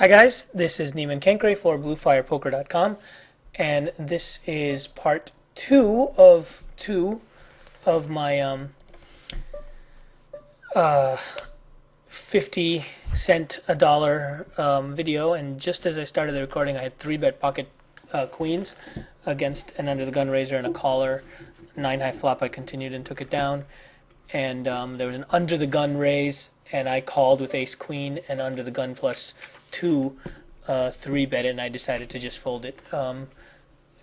Hi guys, this is Niman Kenkre for BlueFirePoker.com, and this is part two of my 50 cent a dollar video. And just as I started the recording, I had 3-bet pocket queens against an under the gun raiser and a caller. 9-high flop. I continued and took it down, and there was an under the gun raise, and I called with ace queen and under the gun plus 2 3-bet it, and I decided to just fold it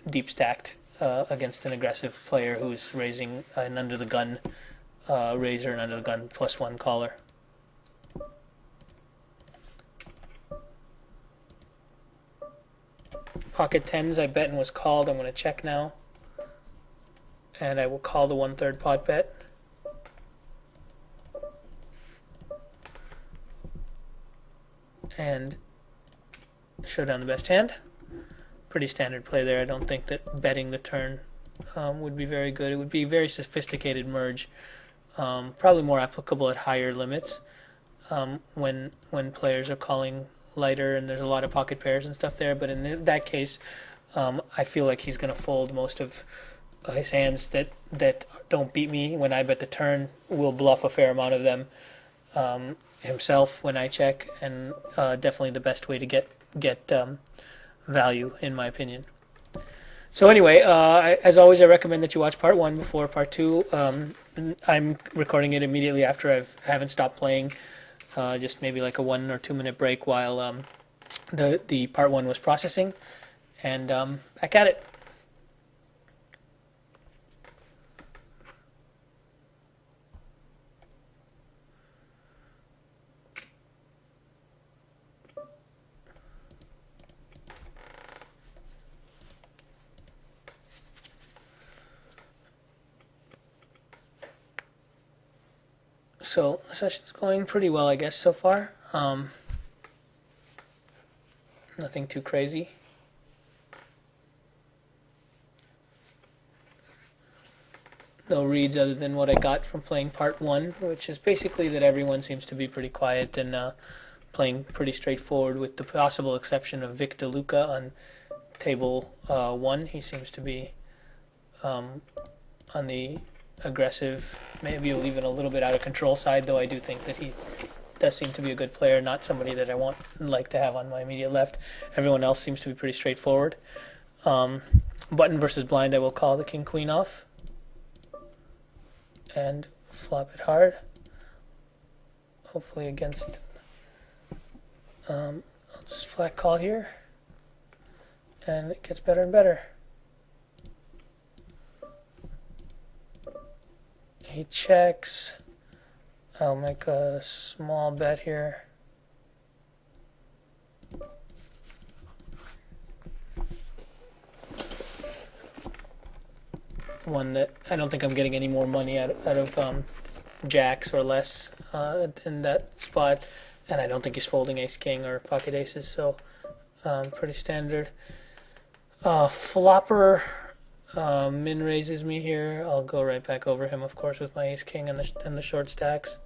deep stacked against an aggressive player who's raising an under the gun raiser and under the gun plus 1 caller. Pocket tens I bet and was called. I'm going to check now, and I will call the 1/3 pot bet. And show down the best hand. Pretty standard play there. I don't think that betting the turn would be very good. It would be a very sophisticated merge, probably more applicable at higher limits when players are calling lighter and there's a lot of pocket pairs and stuff there. But in that case, I feel like he's going to fold most of his hands that don't beat me when I bet the turn. Will bluff a fair amount of them himself when I check, and definitely the best way to get value, in my opinion. So anyway, as always, I recommend that you watch part 1 before part 2. I'm recording it immediately after I haven't stopped playing, just maybe like a 1 or 2 minute break while the part 1 was processing, and back at it. So the session's going pretty well, I guess, so far. Nothing too crazy. No reads other than what I got from playing part 1, which is basically that everyone seems to be pretty quiet and playing pretty straightforward, with the possible exception of Vic DeLuca on table 1. He seems to be on the aggressive, maybe even a little bit out of control side, though I do think that he does seem to be a good player, not somebody that I like to have on my immediate left. Everyone else seems to be pretty straightforward. Button versus blind, I will call the king queen off and flop it hard, hopefully against I'll just flat call here, and it gets better and better. He checks. I'll make a small bet here. One that I don't think I'm getting any more money out of jacks or less in that spot, and I don't think he's folding ace king or pocket aces, so pretty standard. Flopper min raises me here. I'll go right back over him, of course, with my ace king and the short stacks.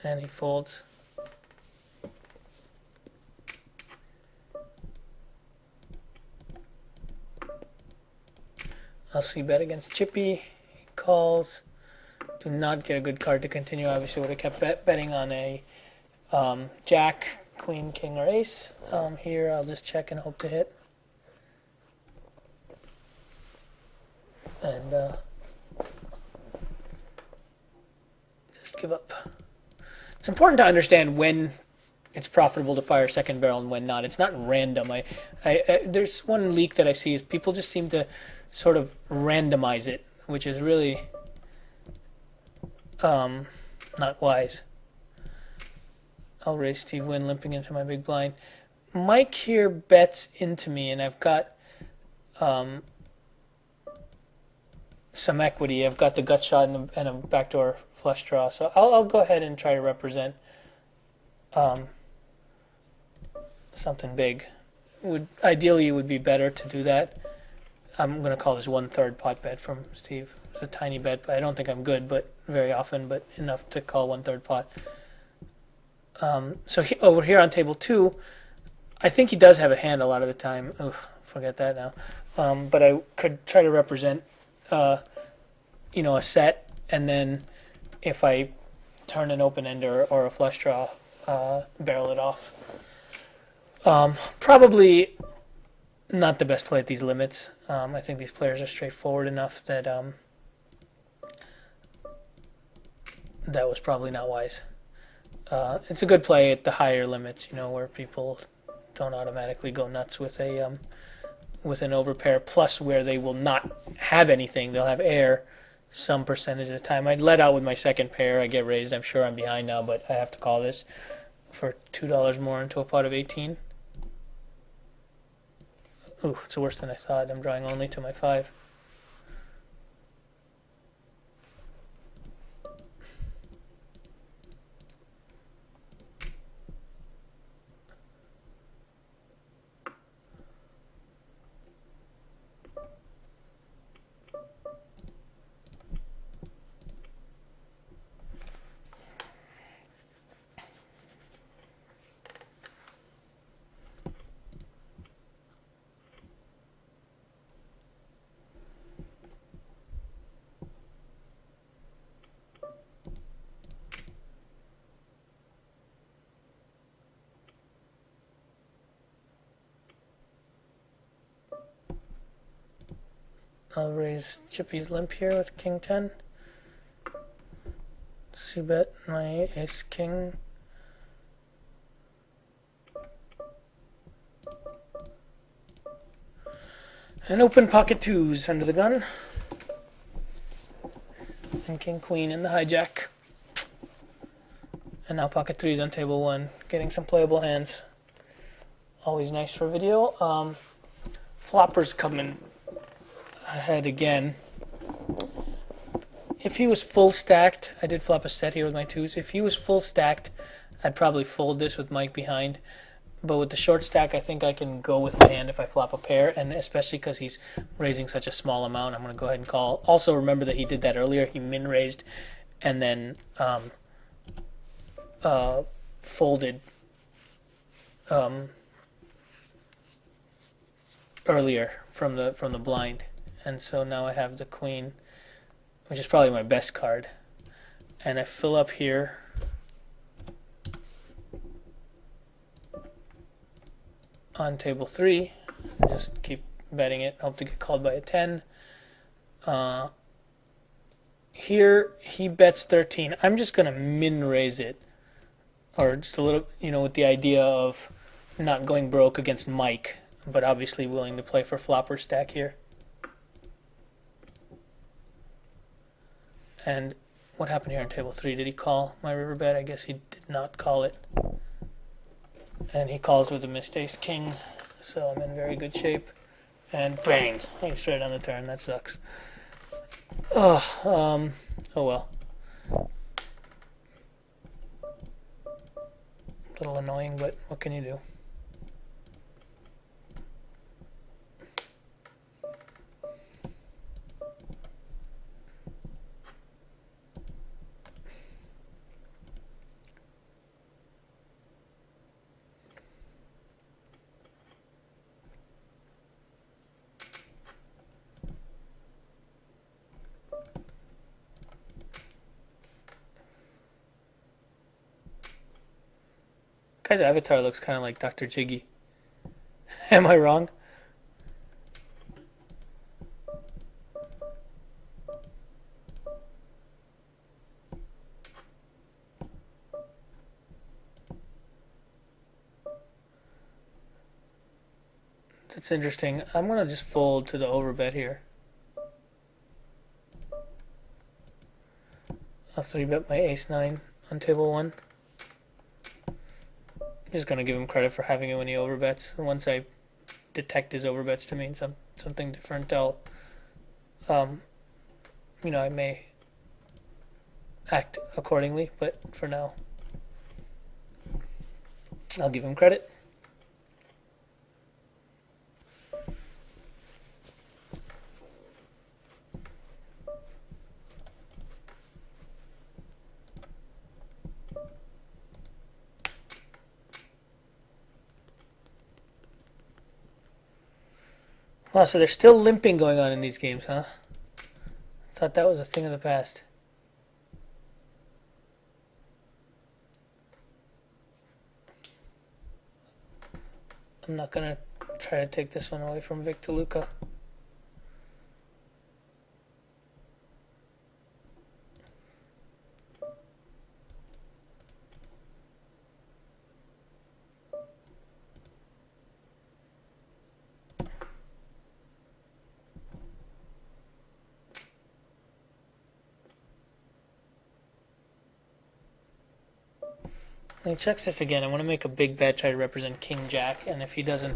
And he folds. I'll see bet against Chippy. He calls. Do not get a good card to continue. Obviously would have kept betting on a jack, queen, king, or ace. Here I'll just check and hope to hit. And just give up. It's important to understand when it's profitable to fire second barrel and when not. It's not random. There's one leak that I see is people just seem to sort of randomize it, which is really not wise. I'll raise Steve Wynn limping into my big blind. Mike here bets into me, and I've got some equity. I've got the gut shot and a backdoor flush draw, so I'll go ahead and try to represent something big. Ideally, it would be better to do that. I'm going to call this 1/3 pot bet from Steve. It's a tiny bet, but I don't think I'm good, but very often, but enough to call 1/3 pot. So over here on table 2, I think he does have a hand a lot of the time. Oof, forget that now. But I could try to represent, a set, and then if I turn an open ender or a flush draw, barrel it off. Probably not the best play at these limits. I think these players are straightforward enough that that was probably not wise. It's a good play at the higher limits, where people don't automatically go nuts with an overpair, plus where they will not have anything. They'll have air some percentage of the time. I'd let out with my second pair. I get raised. I'm sure I'm behind now, but I have to call this for $2 more into a pot of 18. Ooh, it's worse than I thought. I'm drawing only to my 5. I'll raise Chippy's limp here with King 10. C-bet my ace king. And open pocket 2s under the gun. And king queen in the hijack. And now pocket 3s on table 1. Getting some playable hands. Always nice for video. Floppers coming ahead again. If he was full stacked, I did flop a set here with my 2s. If he was full stacked, I'd probably fold this with Mike behind. But with the short stack, I think I can go with my hand if I flop a pair, and especially because he's raising such a small amount, I'm going to go ahead and call. Also, remember that he did that earlier. He min-raised and then folded earlier from the blind. And so now I have the queen, which is probably my best card. And I fill up here. On table 3, just keep betting it, hope to get called by a 10. Here, he bets 13. I'm just going to min-raise it, or just a little, with the idea of not going broke against Mike, but obviously willing to play for flopper stack here. And what happened here on table 3? Did he call my river bet? I guess he did not call it. And he calls with a missed ace king, so I'm in very good shape. And bang! Straight on the turn. That sucks. Oh well. A little annoying, but what can you do? Guy's avatar looks kind of like Dr. Jiggy. Am I wrong? That's interesting. I'm going to just fold to the overbet here. I'll 3-bet my ace-9 on table 1. Just going to give him credit for having it when he overbets. Once I detect his overbets to mean something different, I'll, I may act accordingly. But for now, I'll give him credit. Wow, so there's still limping going on in these games, huh? Thought that was a thing of the past. I'm not gonna try to take this one away from Victor Luca. When he checks this again, I want to make a big bet, try to represent King Jack, and if he doesn't,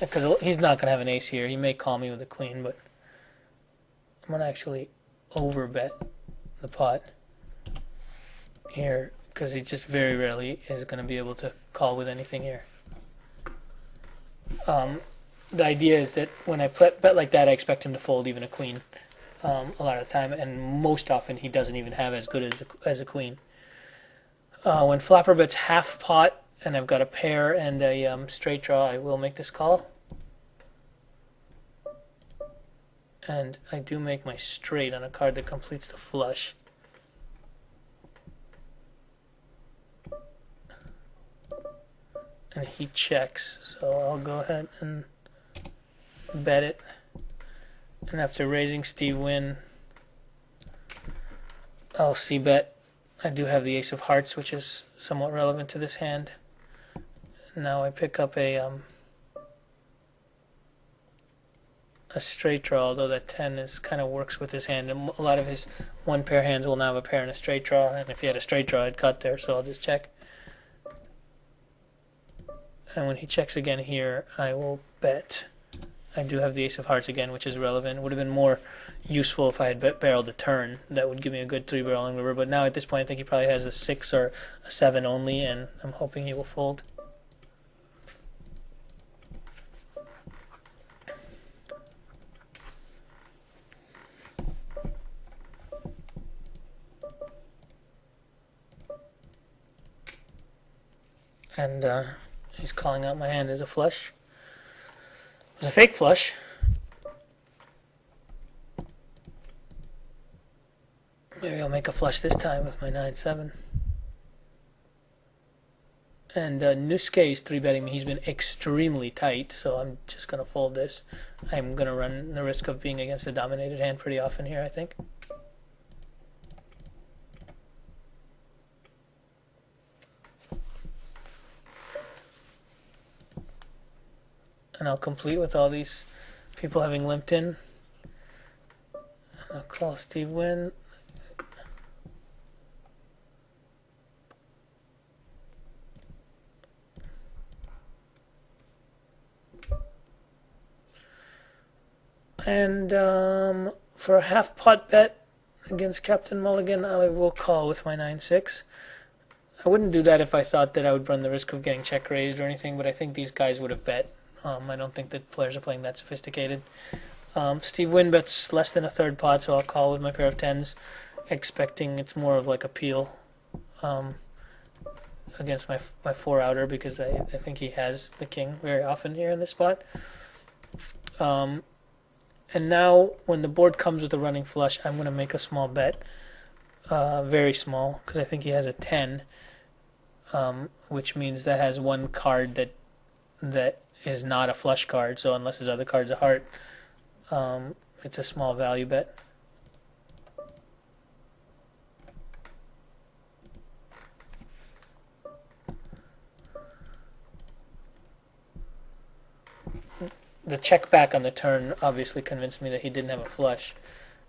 because he's not going to have an ace here, he may call me with a queen, but I'm going to actually overbet the pot here, because he just very rarely is going to be able to call with anything here. The idea is that when I bet like that, I expect him to fold even a queen a lot of the time, and most often he doesn't even have as good as a queen. When flopper bets half pot and I've got a pair and a straight draw, I will make this call. And I do make my straight on a card that completes the flush. And he checks, so I'll go ahead and bet it. And after raising Steve Wynn, I'll c-bet. I do have the ace of hearts, which is somewhat relevant to this hand. Now I pick up a straight draw, although that 10 is kind of works with his hand. And a lot of his one pair hands will now have a pair and a straight draw, and if he had a straight draw, I'd cut there, so I'll just check. And when he checks again here, I will bet. I do have the ace of hearts again, which is relevant. It would have been more useful if I had barreled the turn. That would give me a good 3-barreling river, but now at this point I think he probably has a 6 or a 7 only, and I'm hoping he will fold. And he's calling out my hand as a flush. It was a fake flush. Maybe I'll make a flush this time with my 9-7. And Nusuke is 3-betting me. He's been extremely tight, so I'm just going to fold this. I'm going to run the risk of being against a dominated hand pretty often here, I think. And I'll complete with all these people having limped in. I'll call Steve Wynn. And for a half pot bet against Captain Mulligan, I will call with my 9-6. I wouldn't do that if I thought that I would run the risk of getting check raised or anything, but I think these guys would have bet. I don't think that players are playing that sophisticated. Steve Wynn bets less than a third pot, so I'll call with my pair of 10s, expecting it's more of like a peel against my 4-outer, because I think he has the king very often here in this spot. And now, when the board comes with a running flush, I'm going to make a small bet, very small, because I think he has a 10, which means that has one card that is not a flush card, so unless his other card's a heart, it's a small value bet. The check back on the turn obviously convinced me that he didn't have a flush.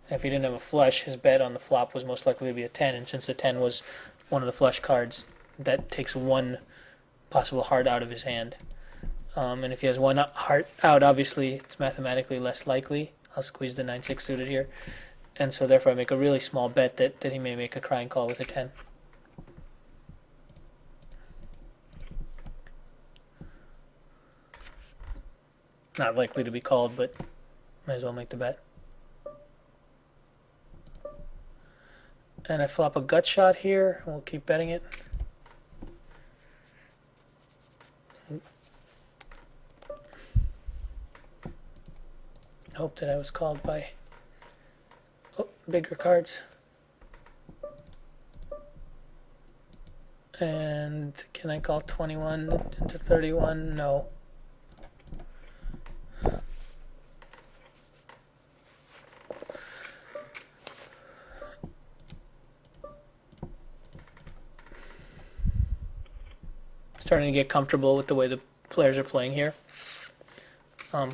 If he didn't have a flush, his bet on the flop was most likely to be a 10, and since the 10 was one of the flush cards, that takes one possible heart out of his hand. And if he has one heart out, obviously it's mathematically less likely. I'll squeeze the 9-6 suited here. And so therefore I make a really small bet that he may make a crying call with a 10. Not likely to be called, but might as well make the bet. And I flop a gut shot here, and we'll keep betting it. hope that I was called by bigger cards. And can I call 21 into 31? No. Starting to get comfortable with the way the players are playing here.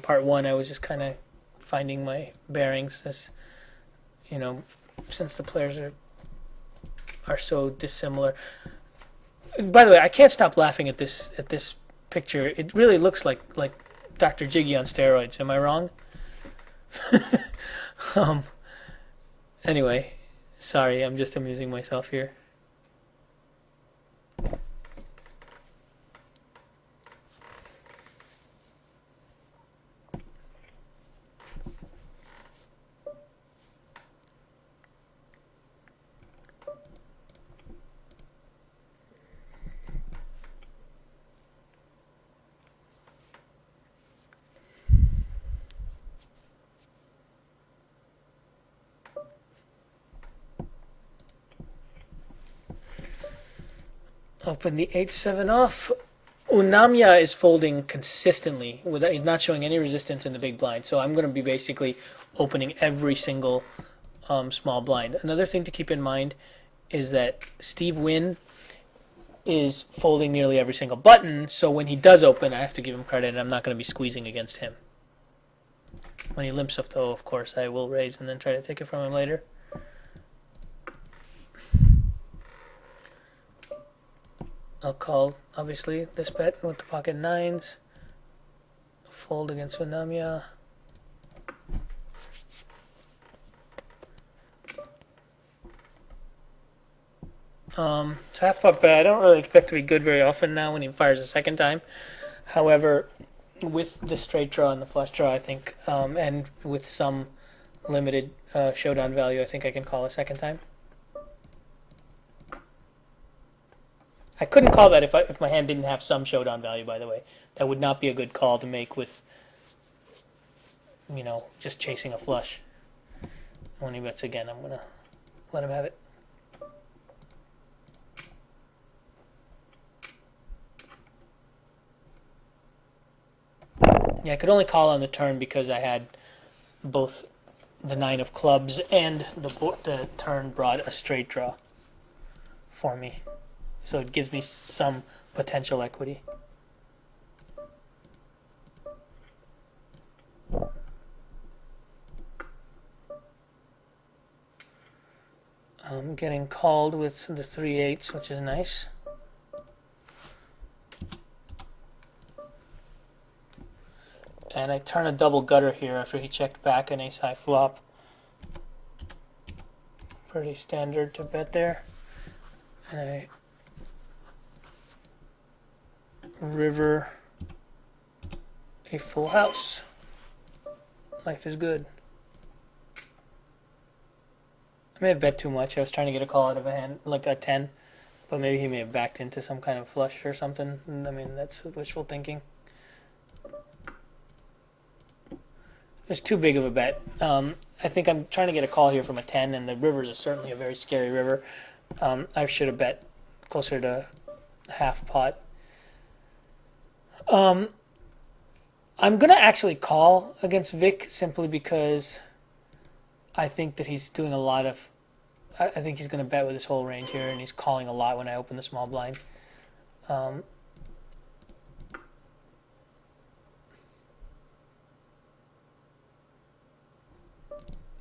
Part one, I was just kind of finding my bearings, as you know, since the players are so dissimilar. By the way, I can't stop laughing at this picture. It really looks like Dr. Jiggy on steroids. Am I wrong? Anyway, sorry, I'm just amusing myself here. Open the 8-7 off. Unamya is folding consistently. He's not showing any resistance in the big blind. So I'm going to be basically opening every single small blind. Another thing to keep in mind is that Steve Wynn is folding nearly every single button. So when he does open, I have to give him credit, and I'm not going to be squeezing against him. When he limps up, though, of course, I will raise and then try to take it from him later. I'll call, obviously, this bet with the pocket nines. Fold against Unamya. It's half pot bet. I don't really expect to be good very often now when he fires a second time. However, with the straight draw and the flush draw, I think, and with some limited showdown value, I think I can call a second time. I couldn't call that if my hand didn't have some showdown value, by the way. That would not be a good call to make with, just chasing a flush. When he bets again, I'm going to let him have it. Yeah, I could only call on the turn because I had both the 9 of clubs and the turn brought a straight draw for me. So it gives me some potential equity. I'm getting called with the 3/8, which is nice. And I turn a double gutter here after he checked back an ace-high flop. Pretty standard to bet there. And I river a full house. Life is good. I may have bet too much. I was trying to get a call out of a hand, like a 10. But maybe he may have backed into some kind of flush or something. I mean, that's wishful thinking. It's too big of a bet. I think I'm trying to get a call here from a 10, and the river is certainly a very scary river. I should have bet closer to half pot. I'm going to actually call against Vic simply because I think that he's doing a lot of... I think he's going to bet with his whole range here, and he's calling a lot when I open the small blind.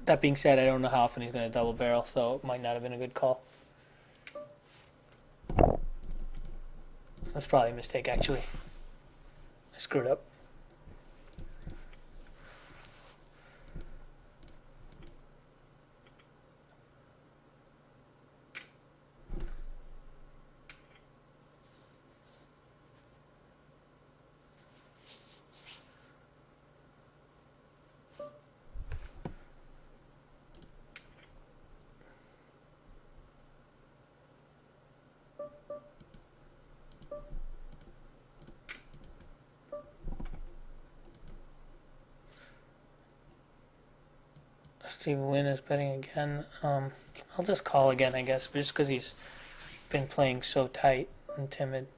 That being said, I don't know how often he's going to double barrel, so it might not have been a good call. That's probably a mistake, actually. I screwed up. Steve Wynn is betting again. I'll just call again, I guess, just because he's been playing so tight and timid.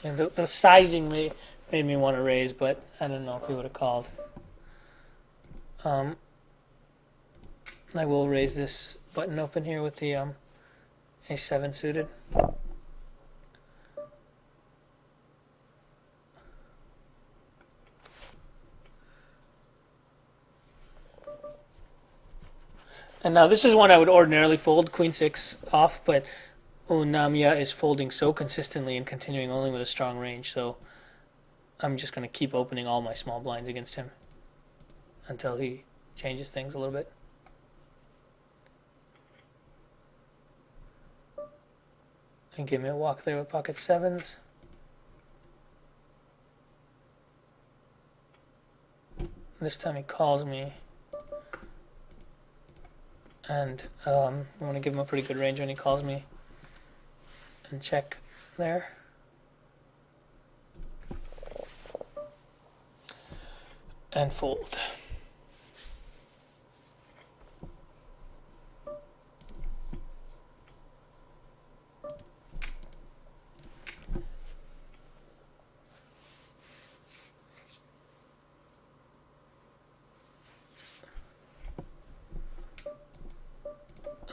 And the sizing made me want to raise, but I don't know if he would have called. I will raise this button open here with the A7 suited. And now this is one I would ordinarily fold, Queen 6 off, but Unamia is folding so consistently and continuing only with a strong range, so I'm just going to keep opening all my small blinds against him until he changes things a little bit. And give me a walk there with pocket 7s. This time he calls me. And I want to give him a pretty good range when he calls me. And check there. And fold.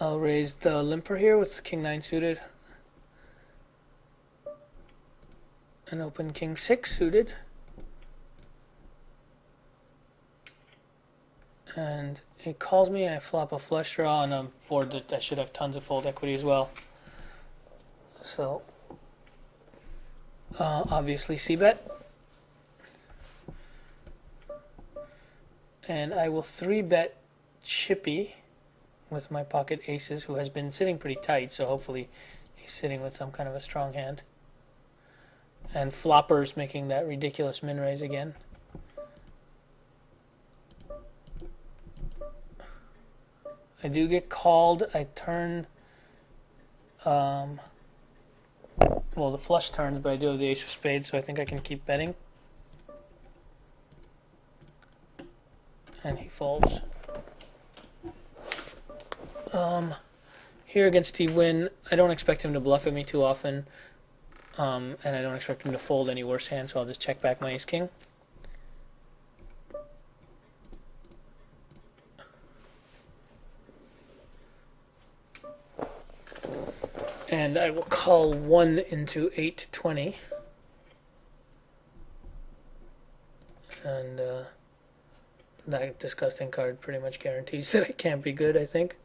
I'll raise the limper here with King 9 suited. And open King 6 suited. And he calls me, I flop a flush draw on a board that I should have tons of fold equity as well. So, obviously c-bet. And I will 3-bet Chippy with my pocket aces, who has been sitting pretty tight, so hopefully he's sitting with some kind of a strong hand. And Flopper's making that ridiculous min raise again. I do get called. I turn, well, the flush turns, but I do have the ace of spades, so I think I can keep betting. And he folds. Here against Steve Wynn, I don't expect him to bluff at me too often, and I don't expect him to fold any worse hand, so I'll just check back my ace-king. And I will call 1 into 820. And that disgusting card pretty much guarantees that I can't be good, I think.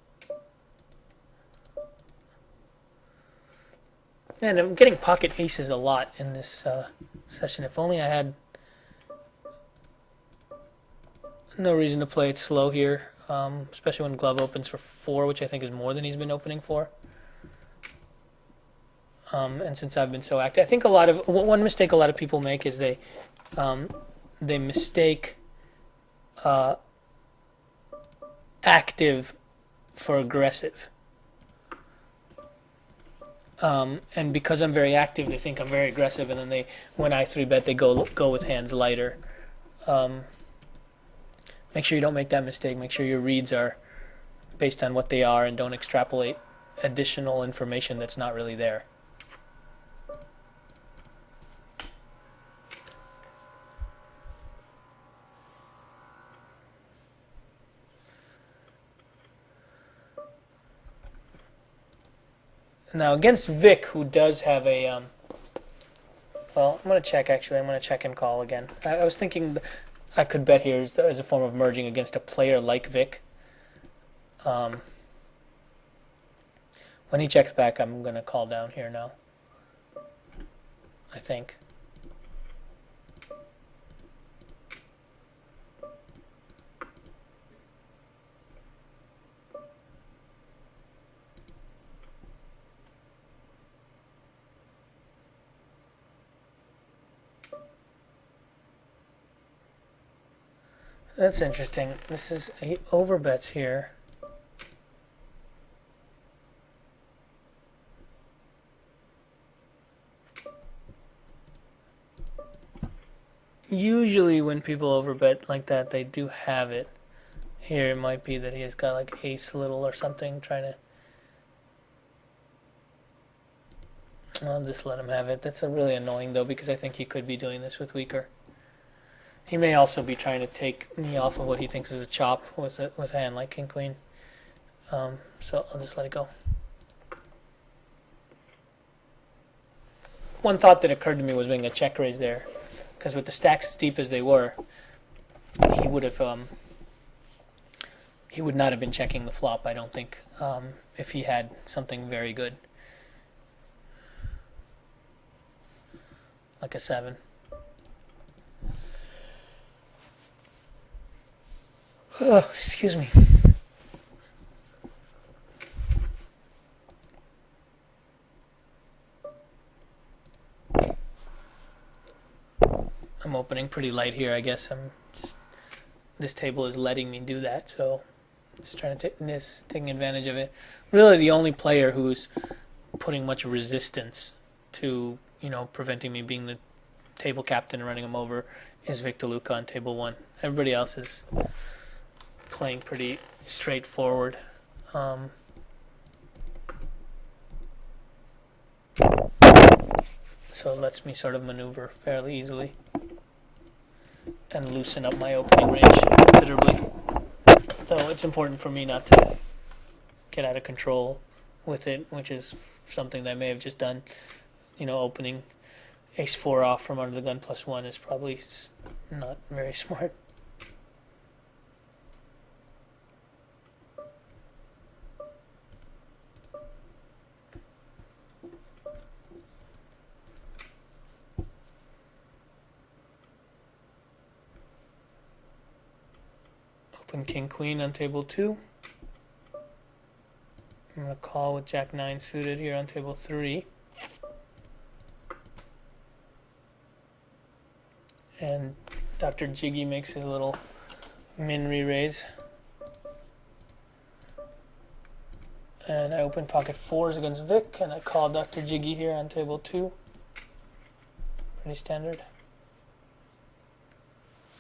And I'm getting pocket aces a lot in this session. If only I had no reason to play it slow here, especially when Glove opens for 4, which I think is more than he's been opening for. And since I've been so active, I think one mistake a lot of people make is they mistake active for aggressive. And because I'm very active, they think I'm very aggressive, and then when I 3-bet, they go with hands lighter. Make sure you don't make that mistake. Make sure your reads are based on what they are, and don't extrapolate additional information that's not really there. Now against Vic, who does have a, well, I'm going to check actually. I'm going to check and call again. I was thinking I could bet here as a form of merging against a player like Vic. When he checks back, I'm going to call down here now, I think. That's interesting. This is 8 overbets here. Usually when people overbet like that, they do have it. Here it might be that he has got like ace little or something trying to... I'll just let him have it. That's really annoying though, because I think he could be doing this with weaker. He may also be trying to take me off of what he thinks is a chop with a hand like king queen. So I'll just let it go. One thought that occurred to me was being a check raise there, because with the stacks as deep as they were, he would not have been checking the flop, I don't think, if he had something very good, like a 7. Oh, excuse me. I'm opening pretty light here, I guess. This table is letting me do that, so just trying to taking advantage of it. Really, the only player who's putting much resistance to, preventing me being the table captain and running him over is Victor Luca on table 1. Everybody else is playing pretty straightforward. So it lets me sort of maneuver fairly easily and loosen up my opening range considerably. Though it's important for me not to get out of control with it, which is something that I may have just done. Opening ace-4 off from under the gun +1 is probably not very smart. Open king-queen on table 2. I'm going to call with jack-9 suited here on table 3. And Dr. Jiggy makes his little min re-raise. And I open pocket 4s against Vic, and I call Dr. Jiggy here on table 2. Pretty standard.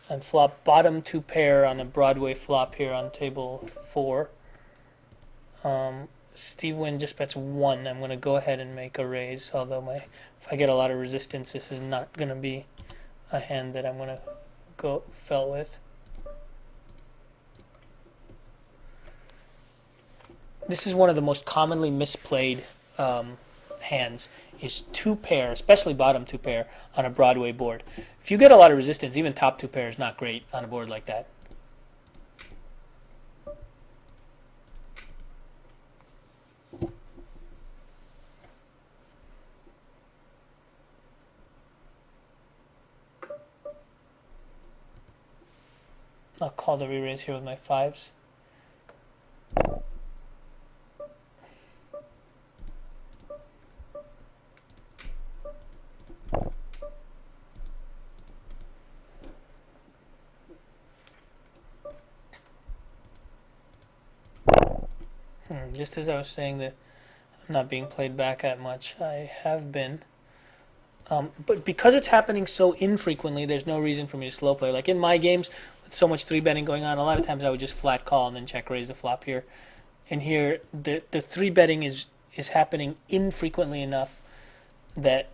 And flop bottom 2 pair on a Broadway flop here on table 4. Steve Wynn just bets 1. I'm going to go ahead and make a raise, although if I get a lot of resistance, this is not going to be a hand that I'm going to go fell with. This is one of the most commonly misplayed hands, is 2 pair, especially bottom 2 pair, on a Broadway board. If you get a lot of resistance, even top 2 pair is not great on a board like that. I'll call the re-raise here with my 5s. Just as I was saying that I'm not being played back at much, I have been. But because it's happening so infrequently, there's no reason for me to slow play. Like in my games, with so much 3-betting going on, a lot of times I would just flat call and then check raise the flop here. And here, the 3-betting is happening infrequently enough that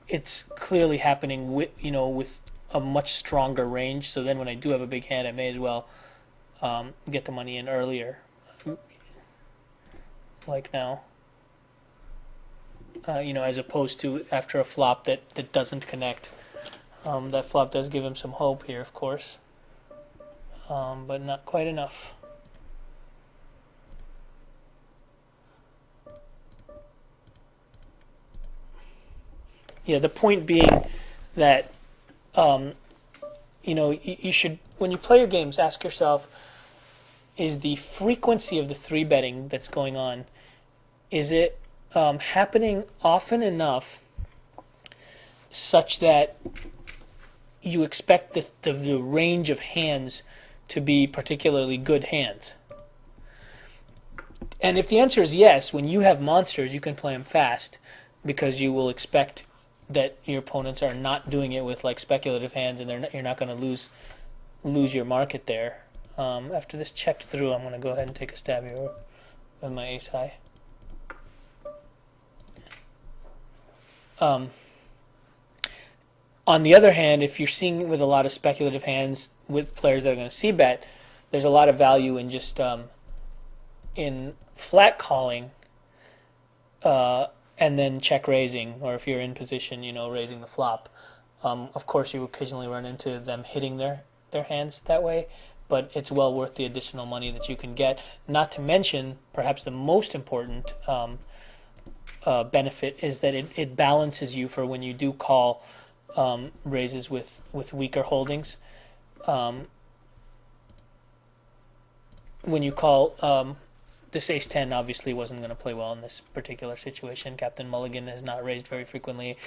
it's clearly happening with a much stronger range. So then when I do have a big hand, I may as well get the money in earlier. Like now. As opposed to after a flop that doesn't connect. That flop does give him some hope here, of course, but not quite enough. Yeah, the point being that you should, when you play your games, ask yourself, is the frequency of the 3-betting that's going on, is it happening often enough such that you expect the range of hands to be particularly good hands? And if the answer is yes, when you have monsters, you can play them fast because you will expect that your opponents are not doing it with like speculative hands, and you're not going to lose your market there. After this checked through, I'm going to go ahead and take a stab here with my ace high. On the other hand, if you're seeing with a lot of speculative hands with players that are going to c-bet, there's a lot of value in just in flat calling and then check raising, or if you're in position, raising the flop. Of course, you occasionally run into them hitting their hands that way, but it's well worth the additional money that you can get. Not to mention, perhaps the most important benefit is that it balances you for when you do call raises with weaker holdings. When you call this ace-10 obviously wasn't going to play well in this particular situation. Captain Mulligan has not raised very frequently,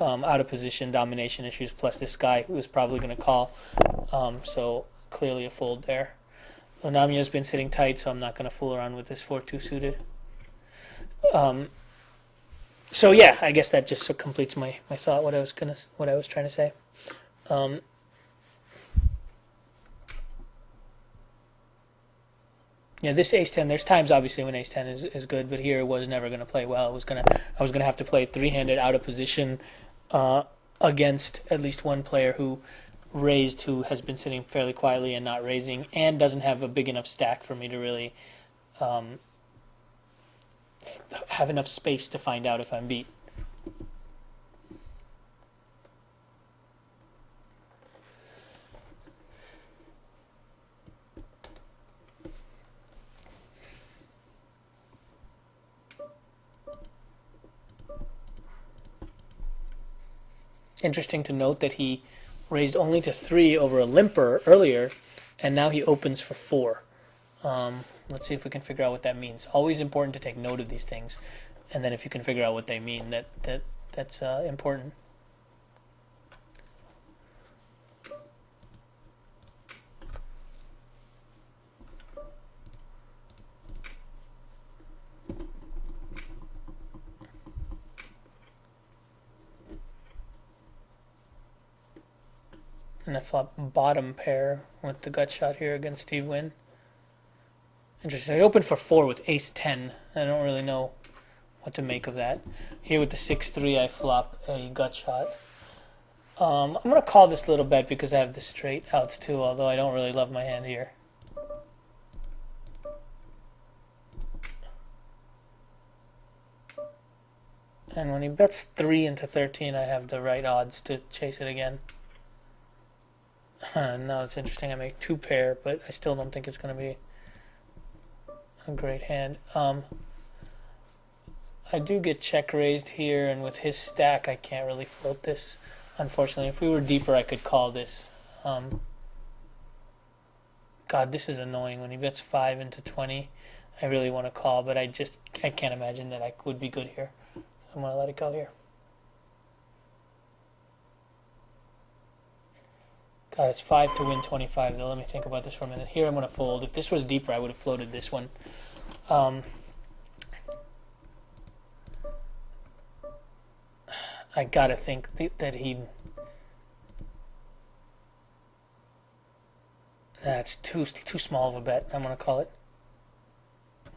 out of position, domination issues, plus this guy who is probably going to call. So clearly a fold there. Lonamia's been sitting tight, so I'm not going to fool around with this 4-2 suited. So yeah, I guess that just completes my thought. What I was trying to say. This ace-10. There's times obviously when ace-10 is good, but here it was never going to play well. I was going to have to play three-handed out of position against at least one player who raised, who has been sitting fairly quietly and not raising, and doesn't have a big enough stack for me to really have enough space to find out if I'm beat. Interesting to note that he raised only to 3 over a limper earlier, and now he opens for 4. Let's see if we can figure out what that means. Always important to take note of these things, and then if you can figure out what they mean, that's important. And I flop bottom pair with the gut shot here against Steve Wynn. Interesting. I opened for 4 with ace-10. I don't really know what to make of that. Here with the 6-3, I flop a gut shot. I'm going to call this little bet because I have the straight outs too, although I don't really love my hand here. And when he bets 3 into 13, I have the right odds to chase it again. No, it's interesting. I make 2 pair, but I still don't think it's going to be a great hand. I do get check raised here, and with his stack, I can't really float this. Unfortunately, if we were deeper, I could call this. God, this is annoying. When he bets 5 into 20, I really want to call, but I can't imagine that I would be good here. I'm going to let it go here. God, it's 5 to win 25, though. Let me think about this for a minute. Here I'm going to fold. If this was deeper, I would have floated this one. I got to think that that's too small of a bet, I'm going to call it.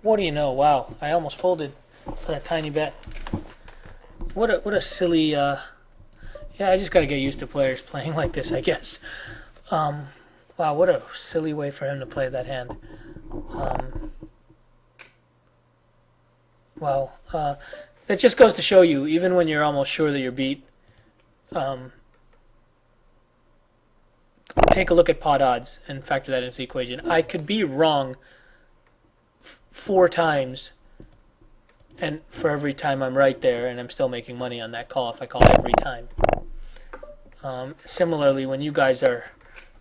What do you know? Wow, I almost folded for that tiny bet. What a silly... Yeah, I just got to get used to players playing like this, I guess. Wow, what a silly way for him to play that hand. Wow. That just goes to show you, even when you're almost sure that you're beat, take a look at pot odds and factor that into the equation. I could be wrong 4 times, and for every time I'm right there, and I'm still making money on that call if I call every time. Similarly, when you guys are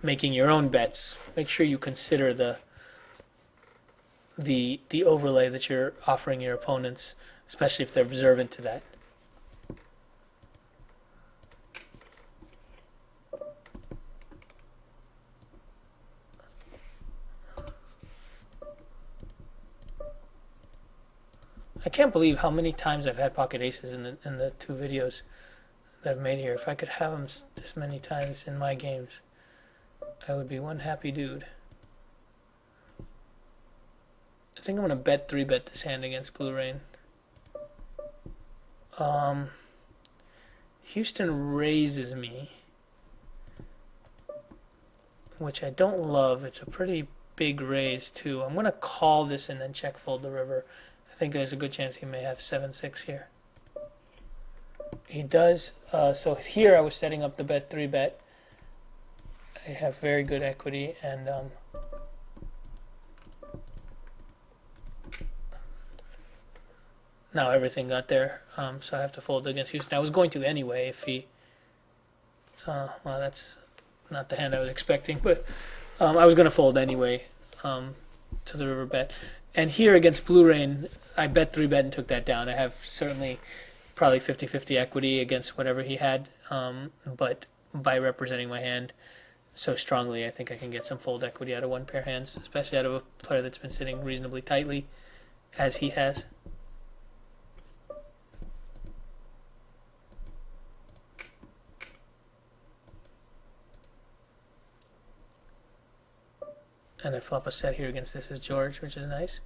making your own bets, make sure you consider the overlay that you're offering your opponents, especially if they're observant to that. I can't believe how many times I've had pocket aces in the 2 videos. that I've made here. If I could have them this many times in my games, I would be one happy dude. I think I'm going to bet 3-bet this hand against Blue Rain. Houston raises me, which I don't love. It's a pretty big raise too. I'm going to call this and then check fold the river. I think there's a good chance he may have 7-6 here. He does. So here I was setting up the bet 3-bet. I have very good equity, and now everything got there. So I have to fold against Houston. I was going to anyway if he. Well, that's not the hand I was expecting, but I was going to fold anyway to the river bet. And here against Blue Rain, I bet 3-bet and took that down. I have certainly probably 50-50 equity against whatever he had, but by representing my hand so strongly, I think I can get some fold equity out of one pair hands, especially out of a player that's been sitting reasonably tightly, as he has. And I flop a set here against This Is George, which is nice.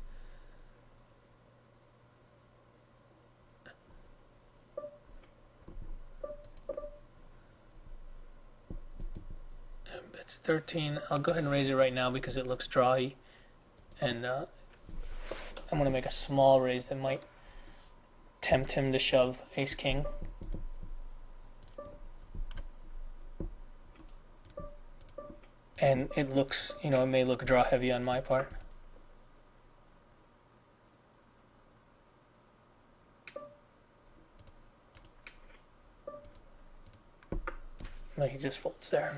It's 13. I'll go ahead and raise it right now because it looks drawy. And I'm going to make a small raise that might tempt him to shove Ace-King. And it looks, it may look draw heavy on my part. Like he just folds there.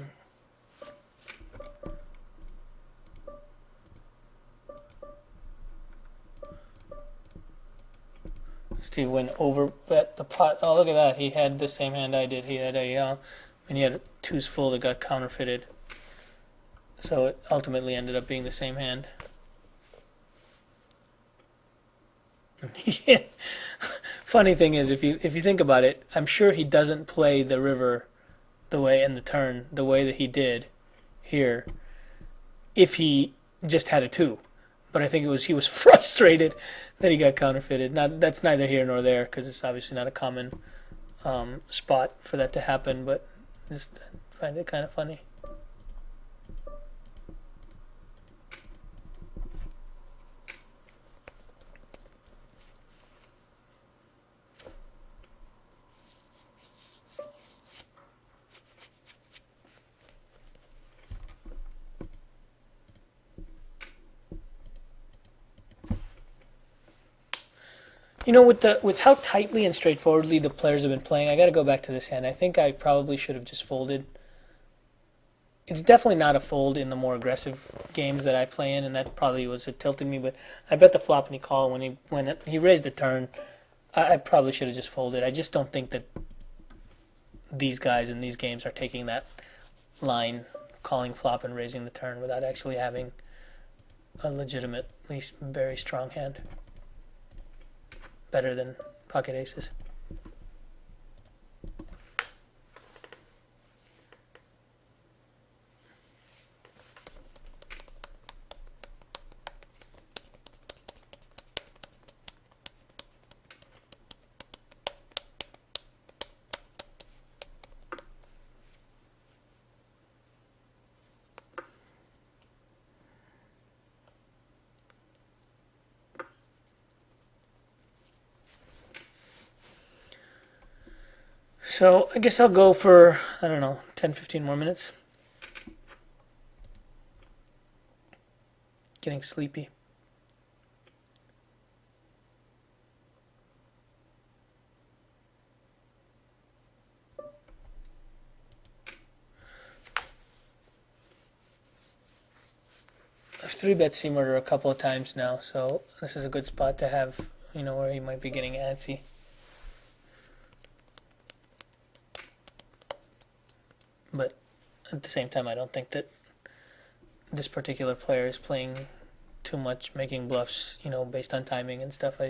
Steve went over bet the pot. Oh, look at that. He had the same hand I did. He had and he had a 2's full that got counterfeited. So it ultimately ended up being the same hand. Yeah. Funny thing is, if you think about it, I'm sure he doesn't play the river the way and the turn the way that he did here if he just had a 2. But I think he was frustrated that he got counterfeited. That's neither here nor there because it's obviously not a common spot for that to happen. But just find it kind of funny. With how tightly and straightforwardly the players have been playing, I got to go back to this hand. I think I probably should have just folded. It's definitely not a fold in the more aggressive games that I play in, and that probably was what tilted me. But I bet the flop and he called when he raised the turn. I probably should have just folded. I just don't think that these guys in these games are taking that line, calling flop and raising the turn without actually having a legitimately very strong hand. Better than pocket aces. So I guess I'll go for, 10, 15 more minutes. Getting sleepy. I've 3-bet C-Murder a couple of times now, so this is a good spot to have, where he might be getting antsy. But at the same time, I don't think that this particular player is playing too much, making bluffs, based on timing and stuff.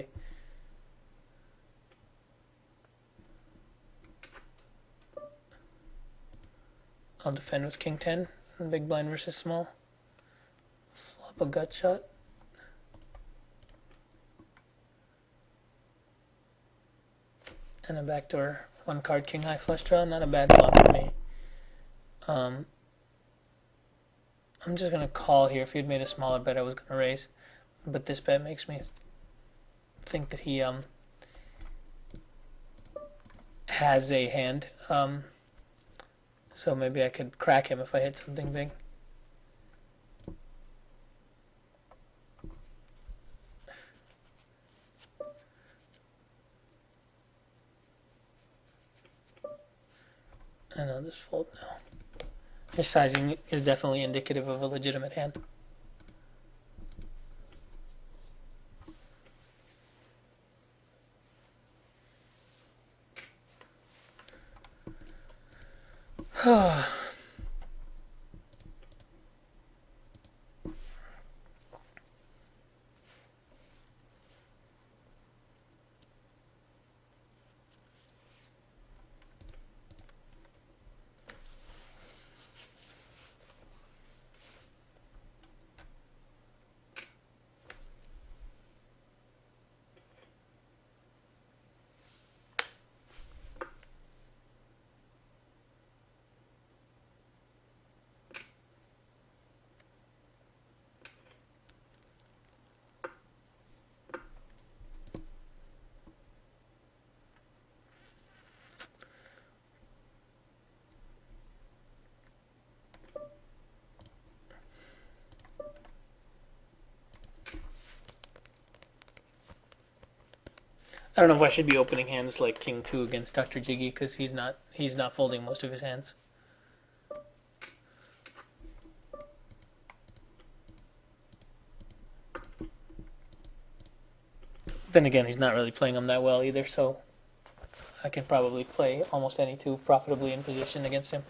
I'll defend with king 10. Big blind versus small. Flop a gut shot. And a backdoor one card king high flush draw. Not a bad flop for me. I'm just going to call here. If he had made a smaller bet, I was going to raise. But this bet makes me think that he has a hand. So maybe I could crack him if I hit something big. And I'll just fold now. His sizing is definitely indicative of a legitimate hand. I don't know if I should be opening hands like King 2 against Dr. Jiggy because he's not folding most of his hands. Then again, he's not really playing them that well either, so I can probably play almost any 2 profitably in position against him.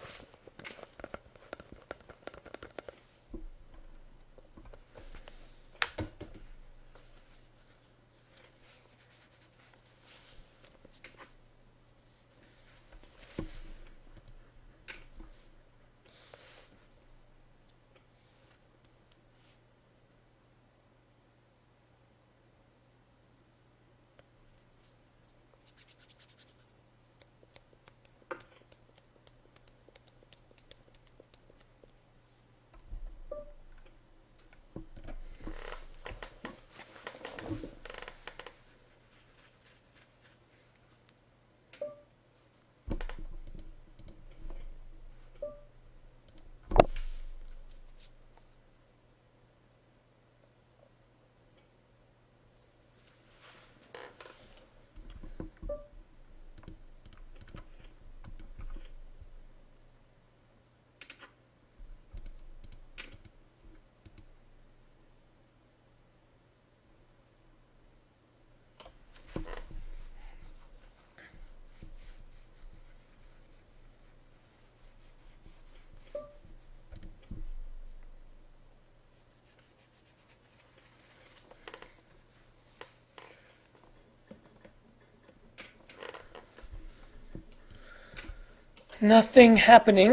Nothing happening.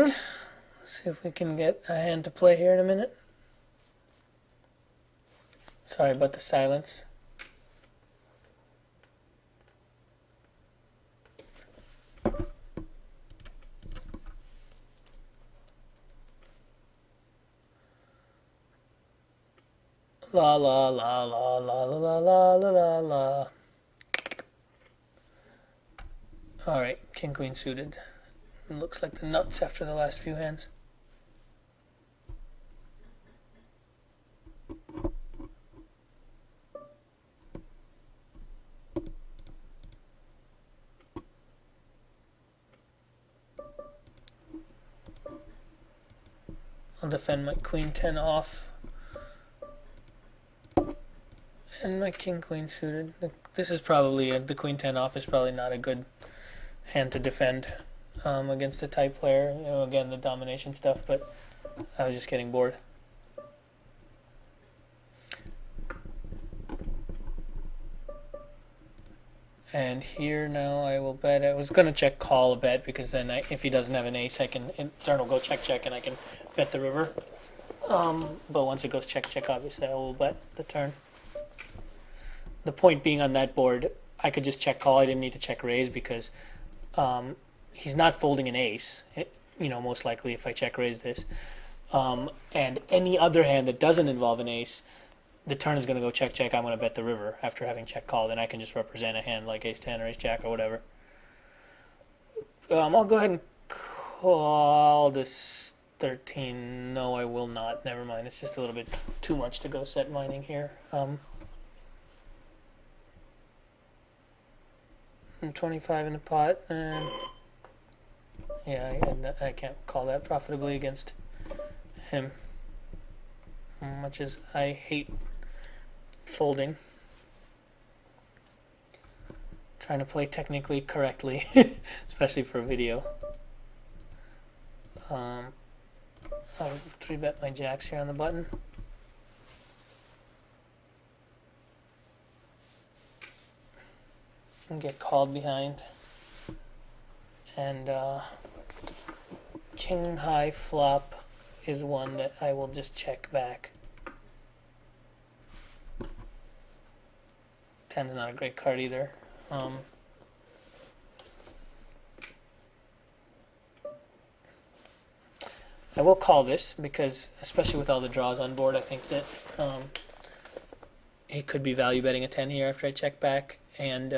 Let's see if we can get a hand to play here in a minute. Sorry about the silence. La la la la la la la la la la. Alright, King Queen suited. It looks like the nuts after the last few hands. I'll defend my Queen 10 off. And my King Queen suited. This is probably, the Queen 10 off is probably not a good hand to defend against a type player. You know, again, the domination stuff, but I was just getting bored. And here now I will bet. I was going to check call a bet because then if he doesn't have an ace, turn will go check check and I can bet the river. But once it goes check check, obviously I will bet the turn. The point being on that board, I could just check call. I didn't need to check raise because he's not folding an ace. Most likely if I check raise this. And any other hand that doesn't involve an ace, the turn is going to go check check. I'm going to bet the river after having check called, and I can just represent a hand like ace 10 or ace jack or whatever. I'll go ahead and call this 13. No, I will not. Never mind. It's just a little bit too much to go set mining here. 25 in the pot, and yeah, I can't call that profitably against him. Much as I hate folding, trying to play technically correctly, especially for a video. I'll 3-bet my jacks here on the button. And get called behind. And king high flop is one that I will just check back. 10's not a great card either. I will call this because, especially with all the draws on board, I think that he could be value betting a 10 here after I check back, and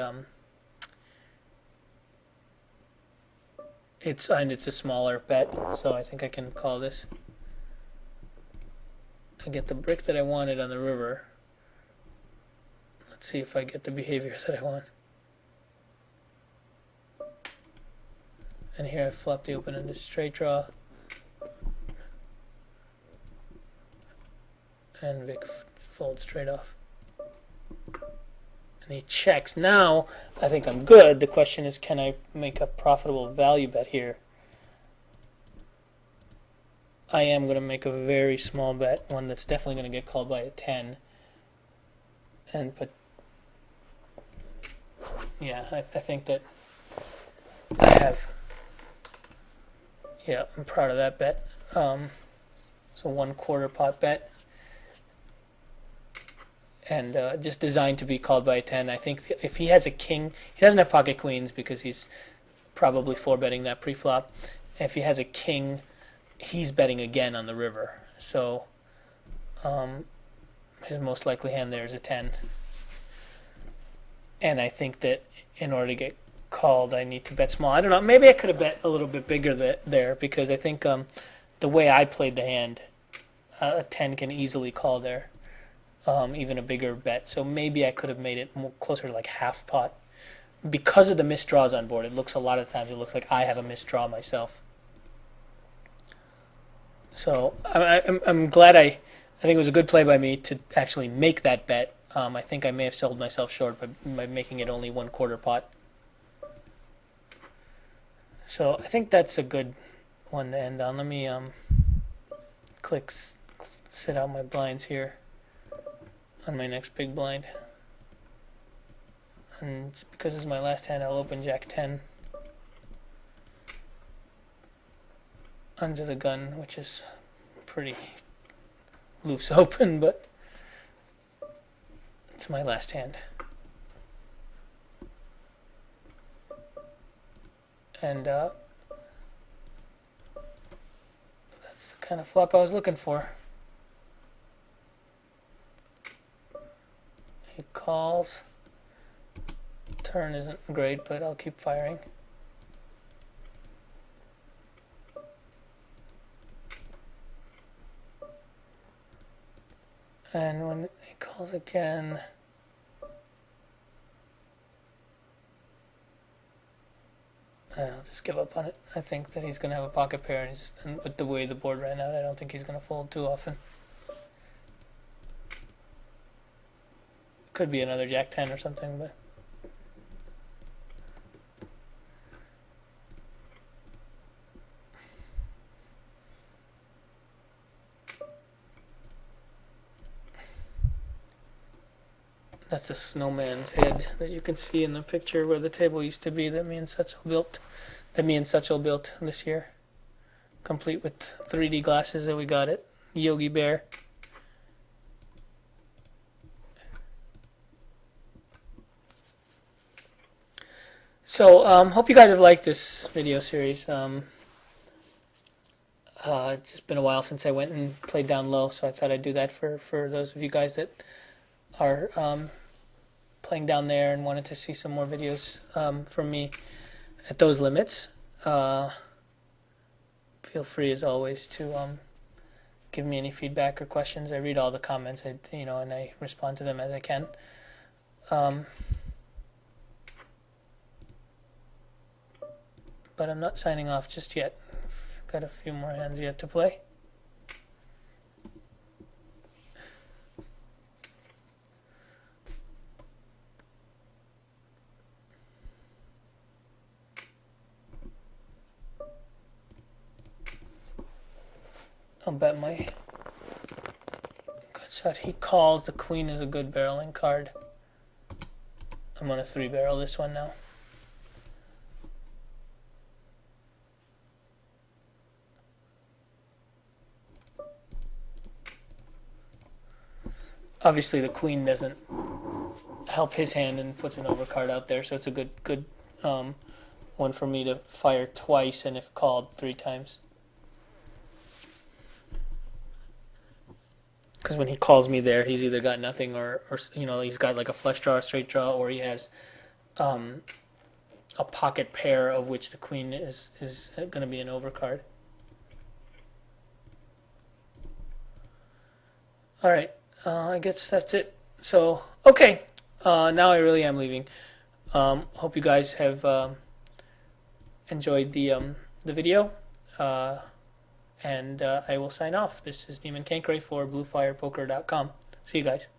it's a smaller bet, so I think I can call this. I get the brick that I wanted on the river. Let's see if I get the behaviors that I want. And here I flop the open into straight draw. And Vic folds straight off. And he checks. Now, I think I'm good. The question is, can I make a profitable value bet here? I am going to make a very small bet, one that's definitely going to get called by a 10. But yeah, I think that I have. Yeah, I'm proud of that bet. So 1/4 pot bet. And just designed to be called by a 10. I think if he has a king, he doesn't have pocket queens because he's probably 4-betting that pre-flop. If he has a king, he's betting again on the river. So his most likely hand there is a 10. And I think that in order to get called, I need to bet small. I don't know. Maybe I could have bet a little bit bigger there because I think the way I played the hand, a 10 can easily call there. Even a bigger bet. So maybe I could have made it more closer to like half pot. Because of the missed draws on board, a lot of times it looks like I have a missed draw myself. So I'm glad I think it was a good play by me to actually make that bet. I think I may have sold myself short by making it only 1/4 pot. So I think that's a good one to end on. Let me sit out my blinds here on my next big blind. And because it's my last hand, I'll open Jack 10 under the gun, which is pretty loose open, but it's my last hand. And that's the kind of flop I was looking for. He calls. Turn isn't great, but I'll keep firing. And when he calls again, I'll just give up on it. I think that he's going to have a pocket pair, and with the way the board ran out, I don't think he's going to fold too often. Could be another Jack 10 or something, but That's the snowman's head that you can see in the picture where the table used to be that me and Satchel built this year, complete with 3D glasses that we got at Yogi Bear. So hope you guys have liked this video series. It's just been a while since I went and played down low, so I thought I'd do that for those of you guys that are playing down there and wanted to see some more videos from me at those limits. Feel free as always to give me any feedback or questions. I read all the comments, and I respond to them as I can. But I'm not signing off just yet. Got a few more hands yet to play. I'll bet my gut shot. He calls. The queen is a good barreling card. I'm going to 3-barrel this one now. Obviously, the queen doesn't help his hand and puts an overcard out there, so it's a good one for me to fire twice and if called 3 times. Because when he calls me there, he's either got nothing or he's got like a flush draw, a straight draw, or he has a pocket pair of which the queen is going to be an overcard. All right. I guess that's it. So, okay. Now I really am leaving. Hope you guys have enjoyed the video. And I will sign off. This is Niman Kenkre for BlueFirePoker.com. See you guys.